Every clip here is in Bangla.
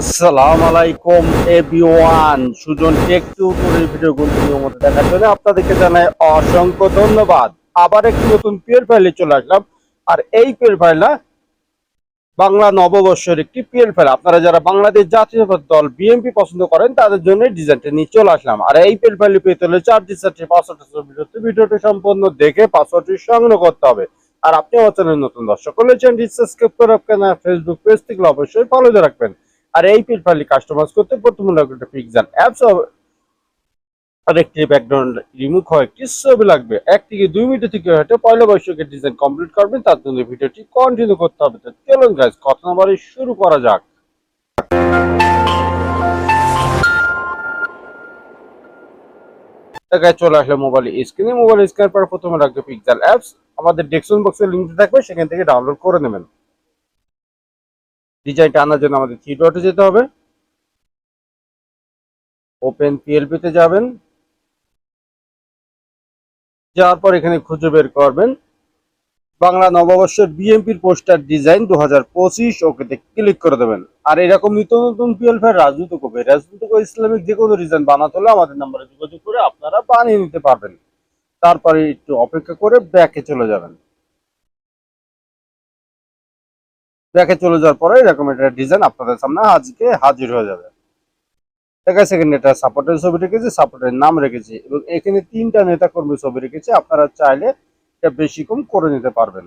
আসসালামু আলাইকুম everyone, Sujan tech tutorial video গুলোর মধ্যে দেখার জন্য আপনাদেরকে জানাই অসংখ্য ধন্যবাদ। আবার একটি নতুন পিএল ফাইলে চলে আসলাম। আর এই পিএল ফাইলটা বাংলা নববর্ষের একটি পিএল ফাইল। আপনারা যারা বাংলাদেশ জাতীয়তাবাদী দল বিএনপি পছন্দ করেন তাদের জন্য ডিজাইনটা নিয়ে চলে আসলাম। আর এই পিএল ফাইল পেতে হলে 4 পাসওয়ার্ড ভিডিওটি সম্পূর্ণ দেখে পাসওয়ার্ডটি সংগ্রহ করতে হবে। আর আপনি আমার চ্যানেল নতুন দর্শক হলে চ্যানেলটি সাবস্ক্রাইব করে রাখবেন, আর ফেসবুক পেজ থেকে অবশ্যই ফলো দিয়ে রাখবেন। আর এই পিএল ফাইলটি কাস্টমাইজ করতে প্রথমে লাগবে একটা পিক্সেল অ্যাপস আর একটি ব্যাকগ্রাউন্ড রিমুভ হয় একটি ছবি লাগবে। 1 থেকে 2 মিনিট থেকে হয়তো পয়লা বৈশাখের ডিজাইন কমপ্লিট করবেন, তার জন্য ভিডিওটি কন্টিনিউ করতে হবে। তো চলুন গাইস, কথা না বাড়িয়ে শুরু করা যাক। চলে আসলে মোবাইল স্ক্রিনের পর প্রথমে রাখবে পিক্সেল অ্যাপস। আমাদের ডেসক্রিপশন বক্সে লিংক থাকবে, সেখান থেকে ডাউনলোড করে নেবেন। ডিজাইনটা আনার জন্য আমাদের থ্রি ডটে যেতে হবে, ওপেন পিএলপি তে যাবেন, যাওয়ার পর এখানে খুঁজে বের করবেন বাংলা নববর্ষের বিএনপির পোস্টার ডিজাইন 2025, ওকেতে ক্লিক করে দেবেন। আর এরকম নিত্য নতুন পিএল ফাইল রাজনৈতিক ও ইসলামিক যে কোনো ডিজাইন বানাতে হলে আমাদের নাম্বারে যোগাযোগ করে আপনারা বানিয়ে নিতে পারবেন। তারপরে একটু অপেক্ষা করে ব্যাকে চলে যাবেন। ব্যাকে চলে যাওয়ার পরে এরকম একটা ডিজাইন আপনাদের সামনে আজকে হাজির হয়ে যাবে। দেখা সেখানে এটা সাপোর্টের ছবি রেখেছি, সাপোর্টের নাম রেখেছি এবং এখানে 3টা নেতা কর্মীর ছবি রেখেছি। আপনারা চাইলে এটা বেশি কম করে নিতে পারবেন।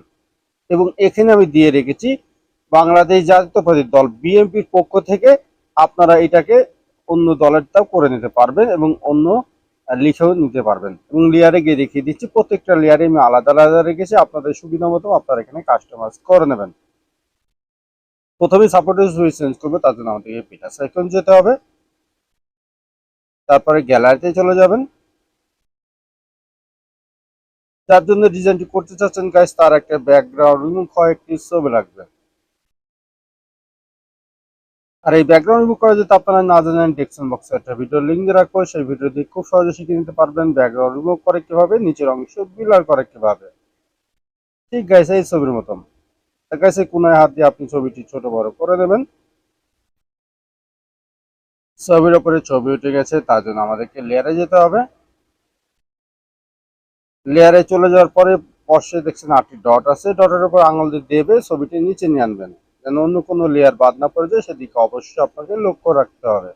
এবং এখানে আমি দিয়ে রেখেছি বাংলাদেশ জাতীয়তাবাদী দল বিএনপির পক্ষ থেকে। আপনারা এটাকে অন্য দলেরটাও করে নিতে পারবেন এবং অন্য লিখেও নিতে পারবেন। এবং লেয়ারে গিয়ে দেখিয়ে দিচ্ছি, প্রত্যেকটা লেয়ারে আমি আলাদা আলাদা রেখেছি। আপনাদের সুবিধা মতো আপনারা এখানে কাস্টমাইজ করে নেবেন। প্রথমে সাপোর্টের ছবি চেঞ্জ করবো, তার জন্য আমাদের পিটা সেকশন যেতে হবে। তারপরে গ্যালারিতে চলে যাবেন। যার জন্য ডিজাইনটি করতে চাচ্ছেন গাইস, তার একটা ব্যাকগ্রাউন্ড এবং কয়েকটি ছবি লাগবে। আর এই ব্যাকগ্রাউন্ড রিমুভ করা যেতে আপনারা না জানেন, ডেসক্রিপশন বক্সে একটা ভিডিও লিংক দিয়ে রাখবো, সেই ভিডিও দিয়ে খুব সহজে শিখে নিতে পারবেন ব্যাকগ্রাউন্ড রিমুভ করে কিভাবে, নিচের অংশ ব্লার করে কিভাবে। ঠিক গাইস, এই ছবির মতন গাইস কোনায় হাত দিয়ে আপনি ছবিটি ছোট বড় করে দেবেন। ছবির উপরে ছবি উঠে গেছে, তার জন্য আমাদেরকে লেয়ারে যেতে হবে। লেয়ারে চলে যাওয়ার পরে পাশে দেখছেন 8টি ডট আছে, ডটের উপর আঙুল দিয়ে দেবে ছবিটি নিচে নিয়ে আনবেন, যেন অন্য কোনো লেয়ার বাদ না পড়ে যায়, সেদিকে অবশ্যই আপনাকে লক্ষ্য রাখতে হবে।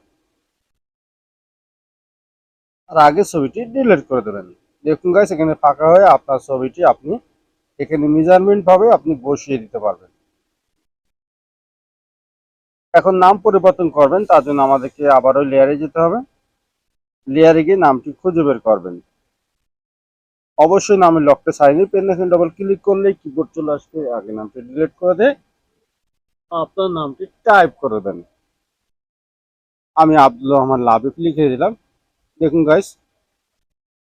আর আগে ছবিটি ডিলিট করে দেবেন। দেখুন গাইস, এখানে ফাঁকা হয়ে আপনার ছবিটি আপনি এখানে মেজারমেন্ট ভাবে আপনি বসিয়ে দিতে পারবেন। এখন নাম পরিবর্তন করবেন, তার জন্য আমাদেরকে আবারও লেয়ারে যেতে হবে। লেয়ারে গিয়ে নামটি খুঁজে বের করবেন। অবশ্যই নামের লকটা সাইনে পেন এখানে ডবল ক্লিক করলেই কিবোর্ড চলে আসবে। আগে নামটি ডিলিট করে দিয়ে আপনার নামটি টাইপ করে দেন। আমি আব্দুল রহমান লাবিব লিখে দিলাম। দেখুন গাইস,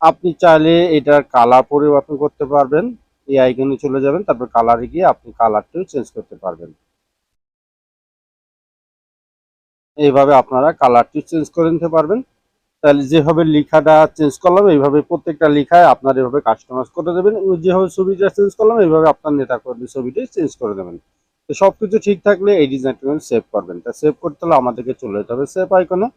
আপনি চাইলে এটার কালার পরিবর্তন করতে পারবেন। এই আইকনে চলে যাবেন, তারপর কালারে গিয়ে আপনি কালারটিও চেঞ্জ করতে পারবেন। এইভাবে আপনারা কালারটি চেঞ্জ করে নিতে পারবেন। তাহলে যেভাবে লেখাটা চেঞ্জ করলাম, এইভাবে প্রত্যেকটা লেখায় আপনার এভাবে কাস্টমাইজ করে দেবেন। এবং যেভাবে ছবিটা চেঞ্জ করলাম, এইভাবে আপনার নেতা কর্মী ছবিটি চেঞ্জ করে দেবেন। তো সবকিছু ঠিক থাকলে এই ডিজাইনটা সেভ করবেন। তা সেভ করতে হলে আমাদেরকে চলে যেতে হবে সেভ আইকনে।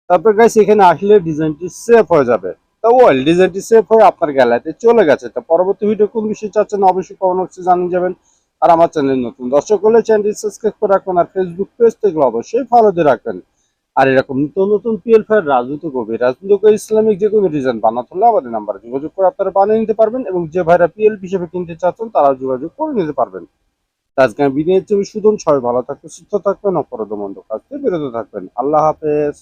তারপর গাইস এখানে আসলে ডিজাইনটি সেভ হয়ে যাবে। তা ওয়েল, ডিজাইনটি সেভ হয়ে আপনার গ্যালারিতে চলে গেছে। তা পরবর্তী ভিডিও কোন বিষয়ে চাচ্ছেন অবশ্যই কমেন্ট বক্সে জানিয়ে যাবেন। আর আমার চ্যানেল নতুন দর্শক হলে চ্যানেলটি সাবস্ক্রাইব করে রাখবেন, আর ফেসবুক পেজ থেকে অবশ্যই ফলো দিয়ে রাখবেন। আর এরকম নতুন নতুন পিএল ফাইল রাজনৈতিক ও ইসলামিক যে কোনো ডিজাইন বানাতে হলে আমাদের নাম্বারে যোগাযোগ করে আপনারা বানিয়ে নিতে পারবেন। এবং যে ভাইরা পিএল হিসেবে কিনতে চাচ্ছেন তারা যোগাযোগ করে নিতে পারবেন। আজকে আমি বিদায় নিচ্ছি, সুজন। সবাই ভালো থাকবেন, সুস্থ থাকবেন, অপরাধ মন্দ কাজ থেকে বিরত থাকবেন। আল্লাহ হাফেজ।